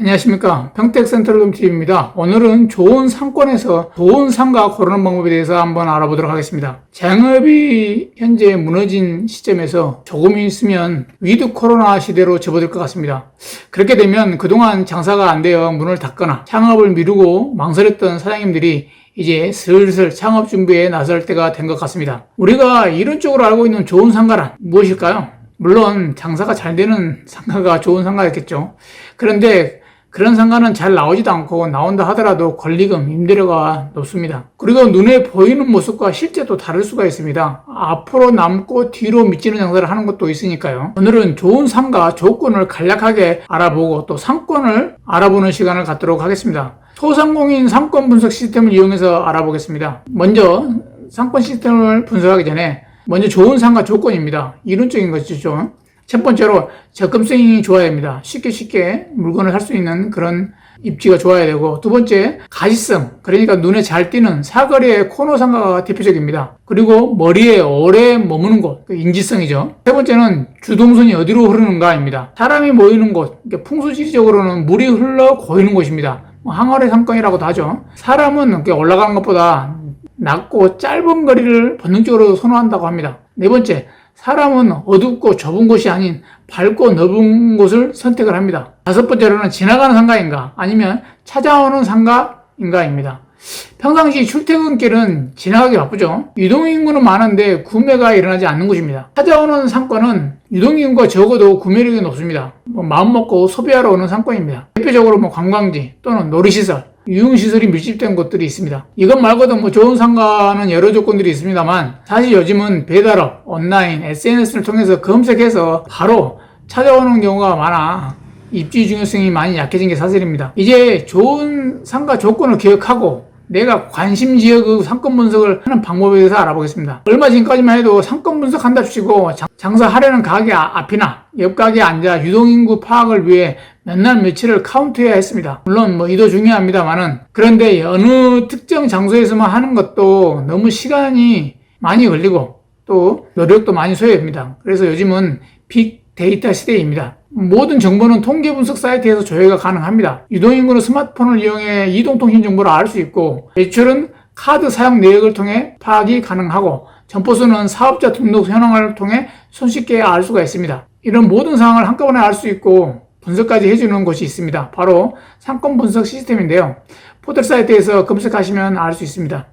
안녕하십니까. 평택센트럴돔TV입니다. 오늘은 좋은 상권에서 좋은 상가 고르는 방법에 대해서 한번 알아보도록 하겠습니다. 장업이 현재 무너진 시점에서 조금 있으면 위드 코로나 시대로 접어들 것 같습니다. 그렇게 되면 그동안 장사가 안 되어 문을 닫거나 창업을 미루고 망설였던 사장님들이 이제 슬슬 창업 준비에 나설 때가 된 것 같습니다. 우리가 이론적으로 알고 있는 좋은 상가란 무엇일까요? 물론 장사가 잘 되는 상가가 좋은 상가였겠죠. 그런데 그런 상가는 잘 나오지도 않고 나온다 하더라도 권리금, 임대료가 높습니다. 그리고 눈에 보이는 모습과 실제도 다를 수가 있습니다. 앞으로 남고 뒤로 미치는 장사를 하는 것도 있으니까요. 오늘은 좋은 상가, 조건을 간략하게 알아보고 또 상권을 알아보는 시간을 갖도록 하겠습니다. 소상공인 상권 분석 시스템을 이용해서 알아보겠습니다. 먼저 상권 시스템을 분석하기 전에 먼저 좋은 상가 조건입니다. 이론적인 것이죠. 첫 번째로 접근성이 좋아야 됩니다. 쉽게 물건을 살 수 있는 그런 입지가 좋아야 되고, 두 번째 가시성, 그러니까 눈에 잘 띄는 사거리의 코너 상가가 대표적입니다. 그리고 머리에 오래 머무는 곳, 인지성이죠. 세 번째는 주동선이 어디로 흐르는가입니다. 사람이 모이는 곳, 풍수지리적으로는 물이 흘러 고이는 곳입니다. 항아리 상권이라고도 하죠. 사람은 올라가는 것보다 낮고 짧은 거리를 본능적으로 선호한다고 합니다. 네 번째, 사람은 어둡고 좁은 곳이 아닌 밝고 넓은 곳을 선택을 합니다. 다섯 번째로는 지나가는 상가인가 아니면 찾아오는 상가인가입니다. 평상시 출퇴근길은 지나가기 바쁘죠. 유동인구는 많은데 구매가 일어나지 않는 곳입니다. 찾아오는 상권은 유동인구가 적어도 구매력이 높습니다. 마음먹고 소비하러 오는 상권입니다. 대표적으로 관광지 또는 놀이시설, 유흥시설이 밀집된 곳들이 있습니다. 이것 말고도 좋은 상가는 여러 조건들이 있습니다만, 사실 요즘은 배달업, 온라인, SNS를 통해서 검색해서 바로 찾아오는 경우가 많아 입지 중요성이 많이 약해진 게 사실입니다. 이제 좋은 상가 조건을 기억하고 내가 관심 지역의 상권 분석을 하는 방법에 대해서 알아보겠습니다. 얼마 전까지만 해도 상권 분석한다 치고 장사하려는 가게 앞이나 옆 가게에 앉아 유동인구 파악을 위해 몇 날 며칠을 카운트해야 했습니다. 물론 이도 중요합니다만은, 그런데 어느 특정 장소에서만 하는 것도 너무 시간이 많이 걸리고 또 노력도 많이 소요됩니다. 그래서 요즘은 빅데이터 시대입니다. 모든 정보는 통계 분석 사이트에서 조회가 가능합니다. 유동인구는 스마트폰을 이용해 이동통신 정보를 알 수 있고, 매출은 카드 사용 내역을 통해 파악이 가능하고, 점포수는 사업자 등록 현황을 통해 손쉽게 알 수가 있습니다. 이런 모든 상황을 한꺼번에 알 수 있고 분석까지 해주는 곳이 있습니다. 바로 상권 분석 시스템인데요. 포털 사이트에서 검색하시면 알 수 있습니다.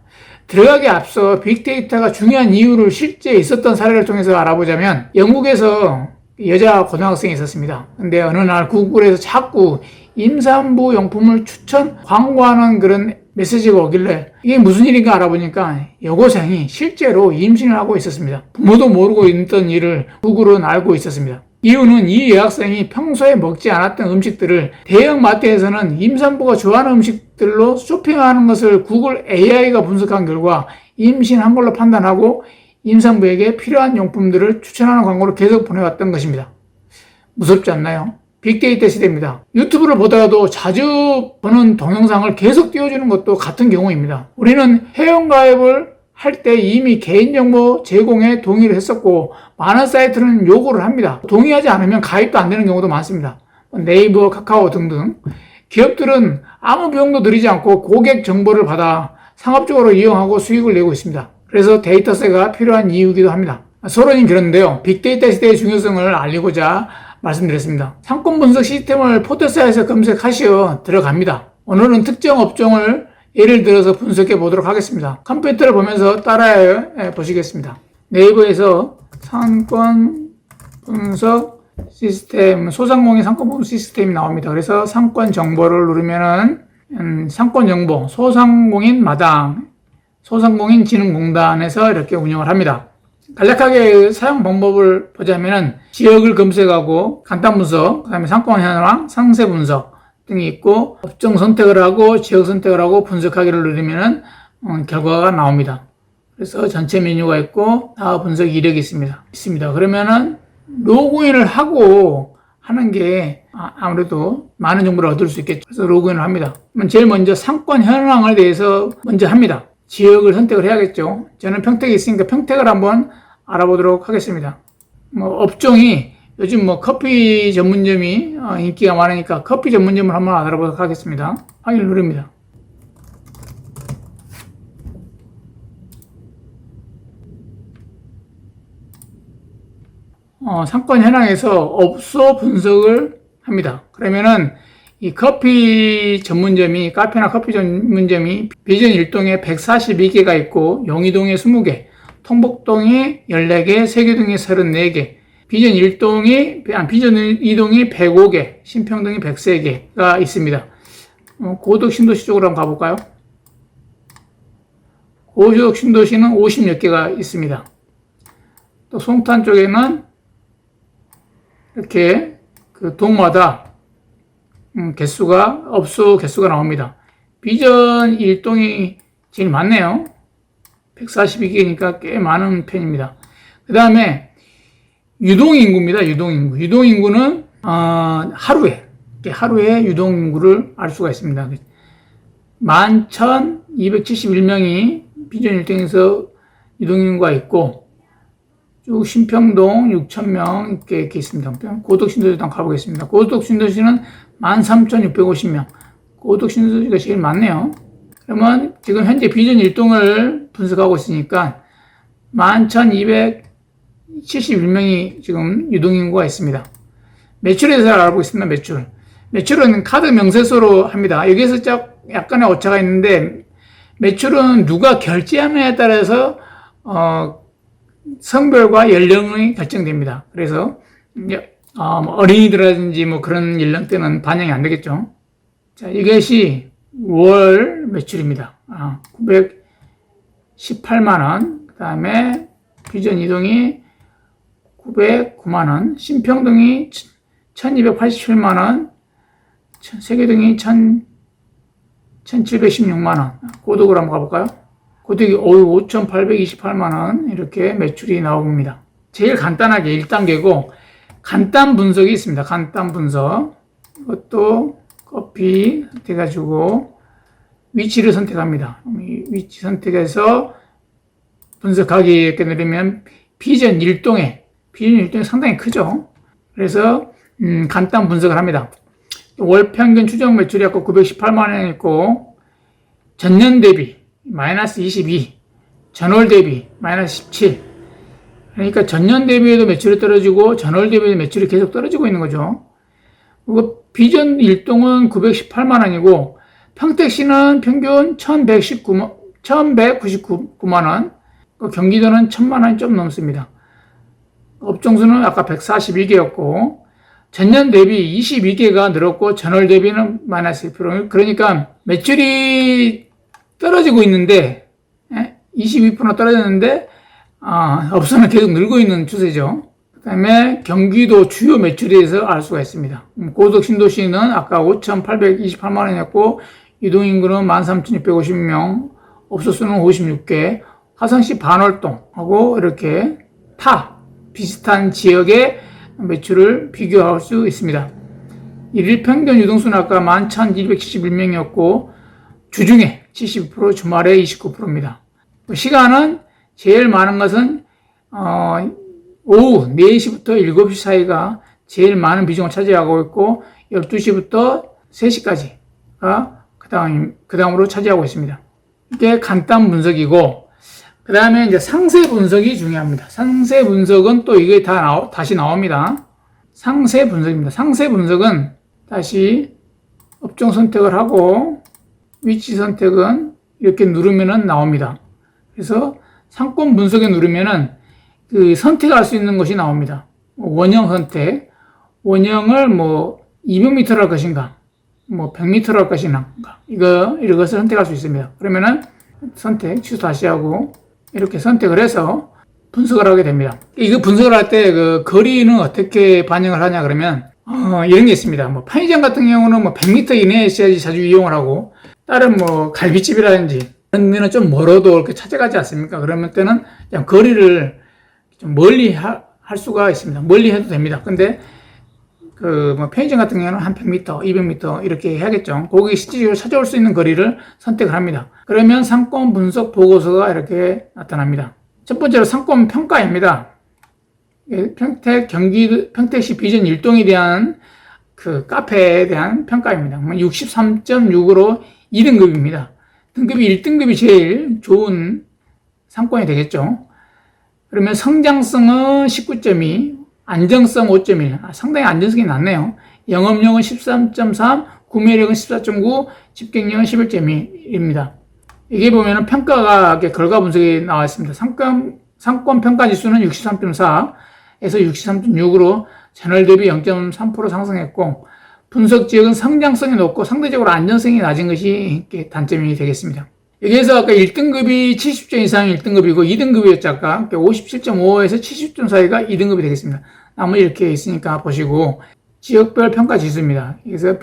들어가기 앞서 빅데이터가 중요한 이유를 실제 있었던 사례를 통해서 알아보자면, 영국에서 여자 고등학생이 있었습니다. 근데 어느 날 구글에서 자꾸 임산부 용품을 추천 광고하는 그런 메시지가 오길래 이게 무슨 일인가 알아보니까 여고생이 실제로 임신을 하고 있었습니다. 부모도 모르고 있던 일을 구글은 알고 있었습니다. 이유는 이 여학생이 평소에 먹지 않았던 음식들을 대형 마트에서는 임산부가 좋아하는 음식들로 쇼핑하는 것을 구글 AI가 분석한 결과 임신한 걸로 판단하고 임산부에게 필요한 용품들을 추천하는 광고를 계속 보내왔던 것입니다. 무섭지 않나요? 빅데이터 시대입니다. 유튜브를 보다가도 자주 보는 동영상을 계속 띄워주는 것도 같은 경우입니다. 우리는 회원가입을 할 때 이미 개인정보 제공에 동의를 했었고, 많은 사이트는 요구를 합니다. 동의하지 않으면 가입도 안 되는 경우도 많습니다. 네이버, 카카오 등등. 기업들은 아무 비용도 들이지 않고 고객 정보를 받아 상업적으로 이용하고 수익을 내고 있습니다. 그래서 데이터세가 필요한 이유이기도 합니다. 서론이 그런데요, 빅데이터 시대의 중요성을 알리고자 말씀드렸습니다. 상권 분석 시스템을 포털사이트에서 검색하시어 들어갑니다. 오늘은 특정 업종을 예를 들어서 분석해 보도록 하겠습니다. 컴퓨터를 보면서 따라해 보시겠습니다. 네이버에서 상권 분석 시스템, 소상공인 상권 분석 시스템이 나옵니다. 그래서 상권 정보를 누르면은 상권 정보, 소상공인 마당, 소상공인 진흥공단에서 이렇게 운영을 합니다. 간략하게 사용 방법을 보자면은 지역을 검색하고 간단 분석, 그 다음에 상권 현황, 상세 분석 등이 있고, 업종 선택을 하고 지역 선택을 하고 분석하기를 누르면은 결과가 나옵니다. 그래서 전체 메뉴가 있고 사업 분석 이력이 있습니다. 그러면은 로그인을 하고 하는 게 아무래도 많은 정보를 얻을 수 있겠죠. 그래서 로그인을 합니다. 제일 먼저 상권 현황을 대해서 먼저 합니다. 지역을 선택을 해야겠죠. 저는 평택에 있으니까 평택을 한번 알아보도록 하겠습니다. 업종이 요즘 뭐 커피 전문점이 인기가 많으니까 커피 전문점을 한번 알아보도록 하겠습니다. 확인을 누릅니다. 상권 현황에서 업소 분석을 합니다. 그러면은 이 커피 전문점이, 카페나 커피 전문점이 비전 1동에 142개가 있고, 용이동에 20개, 통복동에 14개, 세계동에 34개, 비전 2동이 105개, 신평동이 103개가 있습니다. 고덕 신도시 쪽으로 한번 가볼까요? 고덕 신도시는 50몇 개가 있습니다. 또 송탄 쪽에는 이렇게 그 동마다 업소 개수가 나옵니다. 비전 1동이 제일 많네요. 142개니까 꽤 많은 편입니다. 그 다음에 유동인구입니다. 유동인구는 하루에 유동인구를 알 수가 있습니다. 11,271명이 비전 1동에서 유동인구가 있고, 쭉 신평동 6,000명 이렇게 있습니다. 고덕신도시도 한번 가보겠습니다. 고덕신도시는 13,650명. 고덕신도시가 제일 많네요. 그러면 지금 현재 비전 1동을 분석하고 있으니까 11,271명이 지금 유동인구가 있습니다. 매출에 대해서 알아보겠습니다. 매출은 카드 명세서로 합니다. 여기에서 약간의 오차가 있는데, 매출은 누가 결제하느냐에 따라서 성별과 연령이 결정됩니다. 그래서 어린이들이라든지 뭐 그런 연령대는 반영이 안 되겠죠. 자, 이것이 월 매출입니다. 918만원, 그 다음에 비전 2동이 909만원, 신평동이 1287만원, 세계동이 1716만원. 고덕으로 한번 가볼까요? 고덕이 5,828만원 이렇게 매출이 나옵니다. 제일 간단하게 1단계고, 간단 분석이 있습니다. 간단 분석. 이것도 커피 선택해가지고 위치를 선택합니다. 위치 선택해서 분석하기 이렇게 누르면 비전 1동에 상당히 크죠. 그래서 간단 분석을 합니다. 월 평균 추정 매출이 아까 918만원 있고, 전년 대비 마이너스 22, 전월 대비 마이너스 17. 그러니까 전년 대비에도 매출이 떨어지고 전월 대비에도 매출이 계속 떨어지고 있는 거죠. 그리고 비전 1동은 918만원이고, 평택시는 평균 1199만원, 경기도는 1000만원이 좀 넘습니다. 업종수는 아까 142개였고, 전년 대비 22개가 늘었고, 전월 대비는 마이너스 1%. 그러니까 매출이 떨어지고 있는데, 22% 떨어졌는데, 업소는 계속 늘고 있는 추세죠. 그 다음에 경기도 주요 매출에 대해서 알 수가 있습니다. 고덕 신도시는 아까 5,828만원이었고, 유동인구는 13,650명, 업소수는 56개, 화성시 반월동하고 이렇게 비슷한 지역의 매출을 비교할 수 있습니다. 일일 평균 유동수는 아까 11,271명이었고, 주중에 72%, 주말에 29%입니다. 시간은 제일 많은 것은 오후 4시부터 7시 사이가 제일 많은 비중을 차지하고 있고, 12시부터 3시까지가 그 다음으로 차지하고 있습니다. 이게 간단 분석이고, 그 다음에 이제 상세 분석이 중요합니다. 상세 분석은 또 이게 다시 나옵니다. 상세 분석입니다. 상세 분석은 다시 업종 선택을 하고, 위치 선택은 이렇게 누르면은 나옵니다. 그래서 상권 분석에 누르면은 그 선택할 수 있는 것이 나옵니다. 원형 선택, 원형을 200m로 할 것인가, 100m로 할 것인가, 이것을 선택할 수 있습니다. 그러면은 취소 다시 하고, 이렇게 선택을 해서 분석을 하게 됩니다. 이거 분석을 할 때 그 거리는 어떻게 반영을 하냐 그러면, 이런 게 있습니다. 편의점 같은 경우는 100m 이내에 있어야지 자주 이용을 하고, 다른 갈비집이라든지, 그런 데는 좀 멀어도 이렇게 찾아가지 않습니까? 그러면 때는 그냥 거리를 좀 멀리 할 수가 있습니다. 멀리 해도 됩니다. 근데 편의점 같은 경우는 한 100m, 200m 이렇게 해야겠죠. 거기 실질적으로 찾아올 수 있는 거리를 선택을 합니다. 그러면 상권 분석 보고서가 이렇게 나타납니다. 첫 번째로 상권 평가입니다. 평택시 비전 일동에 대한 그 카페에 대한 평가입니다. 63.6으로 2등급입니다. 등급이 1등급이 제일 좋은 상권이 되겠죠. 그러면 성장성은 19.2, 안정성 5.1, 상당히 안정성이 낮네요. 영업력은 13.3, 구매력은 14.9, 집객력은 11.2입니다. 이게 보면은 평가가 결과 분석이 나와 있습니다. 상권 평가 지수는 63.4에서 63.6으로 전월 대비 0.3% 상승했고, 분석 지역은 성장성이 높고 상대적으로 안정성이 낮은 것이 단점이 되겠습니다. 여기에서 아까 1등급이 70점 이상이 1등급이고 2등급이었죠. 아까 57.5에서 70점 사이가 2등급이 되겠습니다. 나머지 이렇게 있으니까 보시고, 지역별 평가 지수입니다. 그래서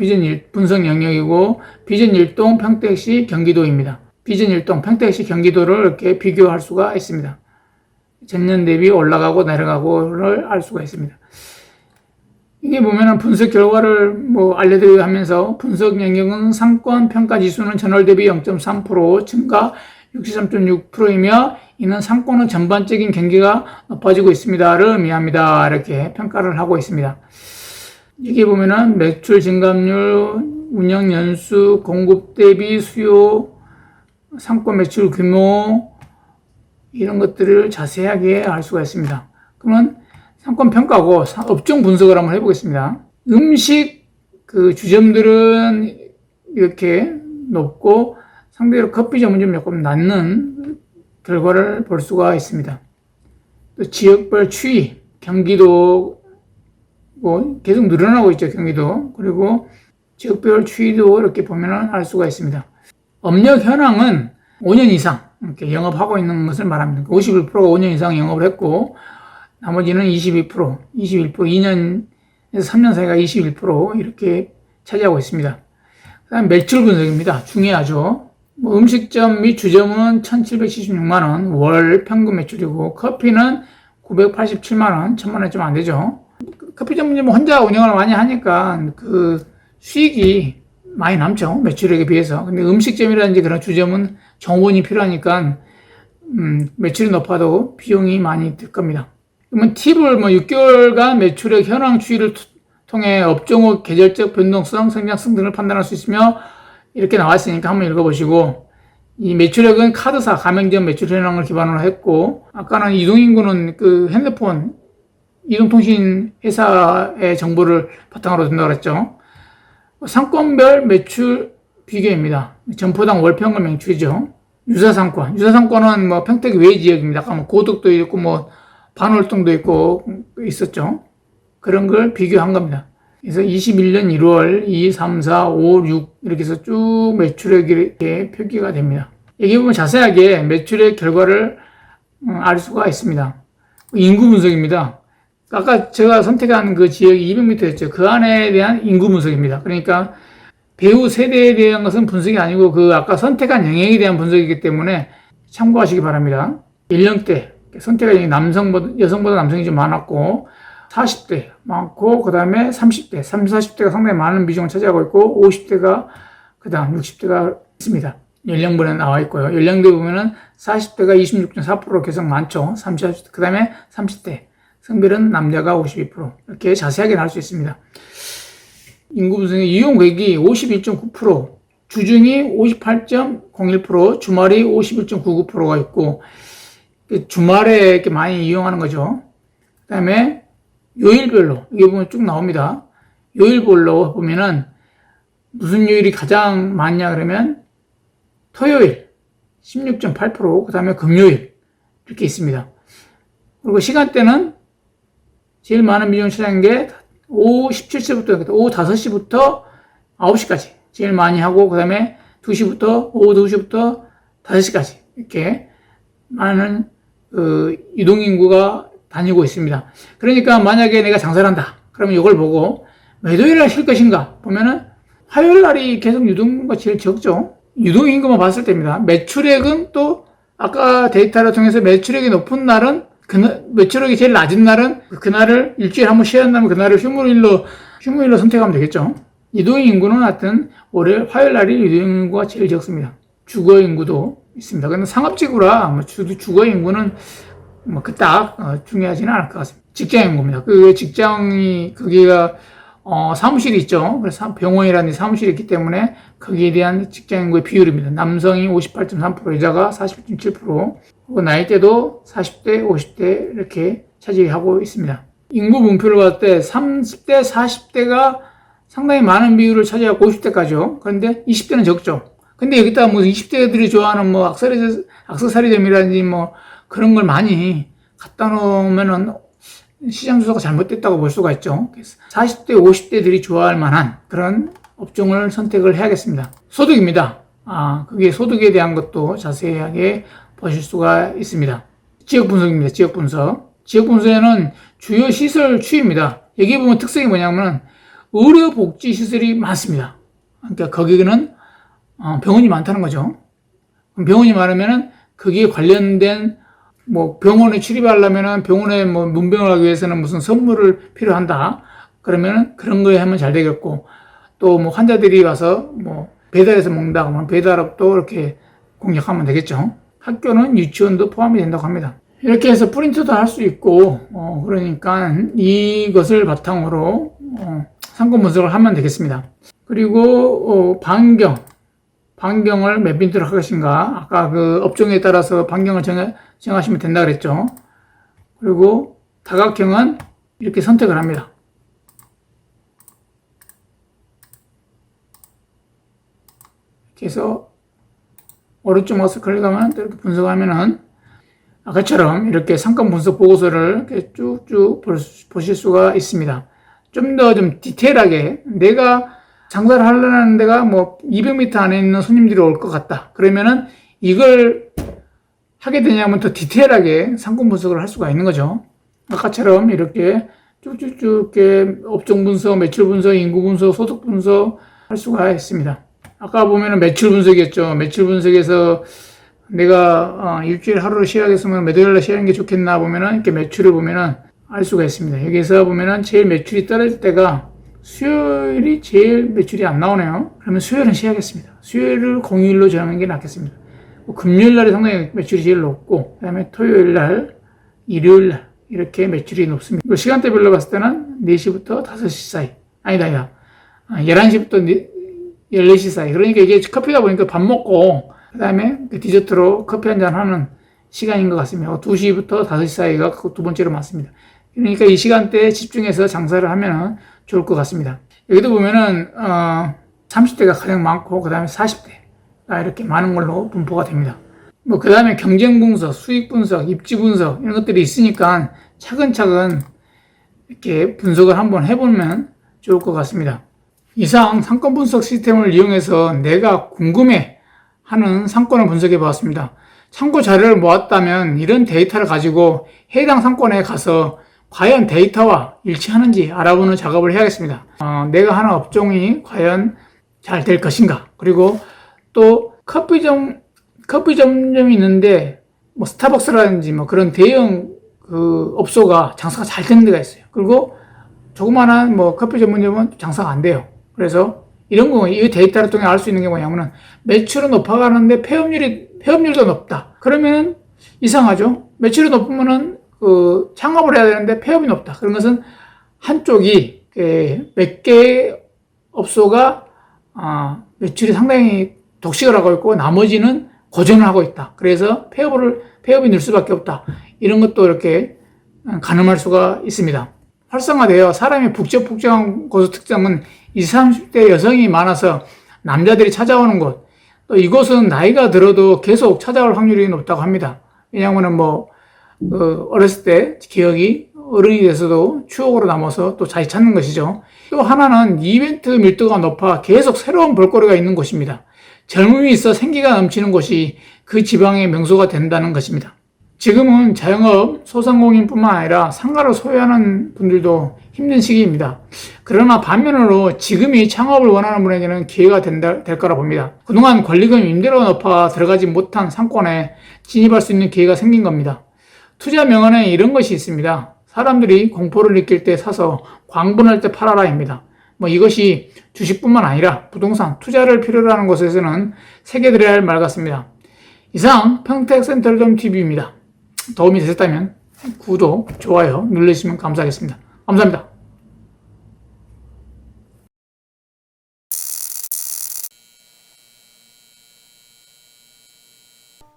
분석 영역이고 비전 1동 평택시 경기도입니다. 비전 1동 평택시 경기도를 이렇게 비교할 수가 있습니다. 전년 대비 올라가고 내려가고를 알 수가 있습니다. 이게 보면은 분석 결과를 알려드리고 하면서, 분석 영역은 상권 평가 지수는 전월 대비 0.3% 증가 63.6%이며 이는 상권의 전반적인 경기가 높아지고 있습니다를 의미합니다. 이렇게 평가를 하고 있습니다. 여기 보면은 매출 증감률, 운영 연수, 공급 대비 수요, 상권 매출 규모, 이런 것들을 자세하게 알 수가 있습니다. 그러면 상권 평가고 업종 분석을 한번 해보겠습니다. 음식 주점들은 이렇게 높고 상대로 커피점은 좀 조금 낮는 결과를 볼 수가 있습니다. 또 지역별 추이, 경기도 계속 늘어나고 있죠, 경기도. 그리고 지역별 추이도 이렇게 보면 알 수가 있습니다. 업력 현황은 5년 이상 이렇게 영업하고 있는 것을 말합니다. 51%가 5년 이상 영업을 했고, 나머지는 22%, 21%, 2년에서 3년 사이가 21% 이렇게 차지하고 있습니다. 그 다음 매출 분석입니다. 중요하죠. 음식점 및 주점은 1,776만원 월 평균 매출이고, 커피는 987만원, 1,000만원 좀 안 되죠. 커피점은 혼자 운영을 많이 하니까 수익이 많이 남죠, 매출액에 비해서. 근데 음식점이라든지 그런 주점은 정원이 필요하니까 매출이 높아도 비용이 많이 들 겁니다. 그러면 팁을 6개월간 매출액 현황 추이를 통해 업종의 계절적 변동성, 성장성 등을 판단할 수 있으며, 이렇게 나와 있으니까 한번 읽어보시고, 이 매출액은 카드사, 가맹점 매출 현황을 기반으로 했고, 아까는 이동인구는 핸드폰, 이동통신 회사의 정보를 바탕으로 둔다고 그랬죠. 상권별 매출 비교입니다. 점포당 월 평균 매출이죠. 유사상권은 평택 외 지역입니다. 아까 고덕도 있고 반월동도 있고 있었죠. 그런 걸 비교한 겁니다. 그래서 21년 1월 2, 3, 4, 5, 6 이렇게 해서 쭉 매출액이 이렇게 표기가 됩니다. 여기 보면 자세하게 매출액 결과를 알 수가 있습니다. 인구 분석입니다. 아까 제가 선택한 그 지역이 200m였죠. 그 안에 대한 인구 분석입니다. 그러니까 배우 세대에 대한 것은 분석이 아니고 아까 선택한 영역에 대한 분석이기 때문에 참고하시기 바랍니다. 연령대, 선택한 영역이 여성보다 남성이 좀 많았고, 40대 많고, 그 다음에 30대, 30, 40대가 상당히 많은 비중을 차지하고 있고, 50대가, 그 다음 60대가 있습니다. 연령별에 나와 있고요. 연령대 보면은 40대가 26.4% 계속 많죠. 30, 40대. 그 다음에 30대. 성별은 남자가 52%. 이렇게 자세하게 나올 수 있습니다. 인구 분석의 이용 계획이 51.9%, 주중이 58.01%, 주말이 51.99%가 있고, 주말에 이렇게 많이 이용하는 거죠. 그 다음에 요일별로, 이게 보면 쭉 나옵니다. 요일별로 보면은 무슨 요일이 가장 많냐 그러면 토요일 16.8%, 그 다음에 금요일 이렇게 있습니다. 그리고 시간대는 제일 많은 비중을 차지한 게 오후 17시부터 오후 5시부터 9시까지 제일 많이 하고, 그 다음에 오후 2시부터 5시까지 이렇게 많은 유동인구가 다니고 있습니다. 그러니까 만약에 내가 장사를 한다 그러면 이걸 보고 매도일날 쉴 것인가 보면은 화요일날이 계속 유동인구가 제일 적죠. 유동인구만 봤을 때입니다. 매출액은 또 아까 데이터를 통해서 매출액이 높은 날은 매출액이 제일 낮은 날은 그날을 일주일에 한 번 쉬어야 한다면 그날을 휴무일로 선택하면 되겠죠. 이동인구는 하여튼 올해 화요일 날이 이동인구가 제일 적습니다. 주거인구도 있습니다. 근데 상업지구라 주거인구는 뭐 그닥 중요하지는 않을 것 같습니다. 직장인 겁니다. 그 직장이 거기가 사무실이 있죠. 그래서 병원이라는 사무실이 있기 때문에 거기에 대한 직장인구의 비율입니다. 남성이 58.3%, 여자가 40.7%, 그리고 나이대도 40대, 50대 이렇게 차지하고 있습니다. 인구 분표를 봤을 때 30대, 40대가 상당히 많은 비율을 차지하고 50대까지요. 그런데 20대는 적죠. 근데 여기다가 뭐 20대들이 좋아하는 뭐 악세사리점이라든지 뭐 그런 걸 많이 갖다 놓으면은 시장 조사가 잘못됐다고 볼 수가 있죠. 40대, 50대들이 좋아할 만한 그런 업종을 선택을 해야겠습니다. 소득입니다. 그게 소득에 대한 것도 자세하게 보실 수가 있습니다. 지역 분석입니다. 지역 분석. 지역 분석에는 주요 시설 추이입니다. 여기 보면 특성이 뭐냐면 의료복지시설이 많습니다. 그러니까 거기는 병원이 많다는 거죠. 병원이 많으면은 거기에 관련된 뭐 병원에 출입하려면은 병원에 뭐 문병을 하기 위해서는 무슨 선물을 필요한다. 그러면은 그런 거에 하면 잘 되겠고, 또 뭐 환자들이 와서 뭐 배달해서 먹는다 그러면 배달업도 이렇게 공략하면 되겠죠. 학교는 유치원도 포함이 된다고 합니다. 이렇게 해서 프린트도 할 수 있고, 그러니까 이것을 바탕으로 상권 분석을 하면 되겠습니다. 그리고 반경을 몇 빈트로 할 것인가, 아까 그 업종에 따라서 반경을 정하시면 된다 그랬죠. 그리고 다각형은 이렇게 선택을 합니다. 이렇게 해서 오른쪽 마우스 클릭하면 이렇게 분석하면은 아까처럼 이렇게 상권 분석 보고서를 이렇게 쭉쭉 보실 수가 있습니다. 좀 더 디테일하게 내가 장사를 하려는 데가 뭐 200m 안에 있는 손님들이 올 것 같다. 그러면은 이걸 하게 되냐면 더 디테일하게 상권 분석을 할 수가 있는 거죠. 아까처럼 이렇게 쭉쭉쭉 이렇게 업종 분석, 매출 분석, 인구 분석, 소득 분석 할 수가 있습니다. 아까 보면은 매출 분석이었죠. 매출 분석에서 내가 일주일 하루를 쉬어야겠으면 몇 월날 쉬는 게 좋겠나 보면은 이렇게 매출을 보면은 알 수가 있습니다. 여기서 보면은 제일 매출이 떨어질 때가 수요일이 제일 매출이 안 나오네요. 그러면 수요일은 쉬어야겠습니다. 수요일을 공휴일로 정하는 게 낫겠습니다. 금요일 날이 상당히 매출이 제일 높고, 그 다음에 토요일 날, 일요일 날 이렇게 매출이 높습니다. 시간대별로 봤을 때는 4시부터 5시 사이, 아니다 11시부터 14시 사이. 그러니까 이게 커피다 보니까 밥 먹고 그 다음에 디저트로 커피 한잔 하는 시간인 것 같습니다. 2시부터 5시 사이가 두 번째로 많습니다. 그러니까 이 시간대에 집중해서 장사를 하면 좋을 것 같습니다. 여기도 보면은 30대가 가장 많고 그 다음에 40대가 이렇게 많은 걸로 분포가 됩니다. 뭐 그 다음에 경쟁 분석, 수익 분석, 입지 분석 이런 것들이 있으니까 차근차근 이렇게 분석을 한번 해보면 좋을 것 같습니다. 이상 상권 분석 시스템을 이용해서 내가 궁금해하는 상권을 분석해 보았습니다. 참고 자료를 모았다면 이런 데이터를 가지고 해당 상권에 가서 과연 데이터와 일치하는지 알아보는 작업을 해야겠습니다. 내가 하는 업종이 과연 잘 될 것인가. 그리고 또 커피점이 있는데 뭐 스타벅스라든지 뭐 그런 대형 그 업소가 장사가 잘 되는 데가 있어요. 그리고 조그마한 뭐 커피 전문점은 장사가 안 돼요. 그래서 이런 거, 이 데이터를 통해 알 수 있는 게 뭐냐면은 매출은 높아가는데 폐업률도 높다. 그러면은 이상하죠? 매출이 높으면은 창업을 해야 되는데 폐업이 높다. 그런 것은 한쪽이 몇 개의 업소가 매출이 상당히 독식을 하고 있고 나머지는 고전을 하고 있다. 그래서 폐업이 늘 수밖에 없다. 이런 것도 이렇게 가늠할 수가 있습니다. 활성화되어 사람이 북적북적한 곳의 특징은 20, 30대 여성이 많아서 남자들이 찾아오는 곳. 또 이곳은 나이가 들어도 계속 찾아올 확률이 높다고 합니다. 왜냐하면 어렸을 때 기억이 어른이 돼서도 추억으로 남아서 또 자주 찾는 것이죠. 또 하나는 이벤트 밀도가 높아 계속 새로운 볼거리가 있는 곳입니다. 젊음이 있어 생기가 넘치는 곳이 그 지방의 명소가 된다는 것입니다. 지금은 자영업, 소상공인뿐만 아니라 상가를 소유하는 분들도 힘든 시기입니다. 그러나 반면으로 지금이 창업을 원하는 분에게는 기회가 될 거라 봅니다. 그동안 권리금 임대료가 높아 들어가지 못한 상권에 진입할 수 있는 기회가 생긴 겁니다. 투자 명언에 이런 것이 있습니다. 사람들이 공포를 느낄 때 사서 광분할 때 팔아라입니다. 이것이 주식뿐만 아니라 부동산, 투자를 필요로 하는 곳에서는 새겨들어야 할 말 같습니다. 이상 평택센트럴.tv입니다. 도움이 되셨다면 구독, 좋아요 눌러주시면 감사하겠습니다. 감사합니다.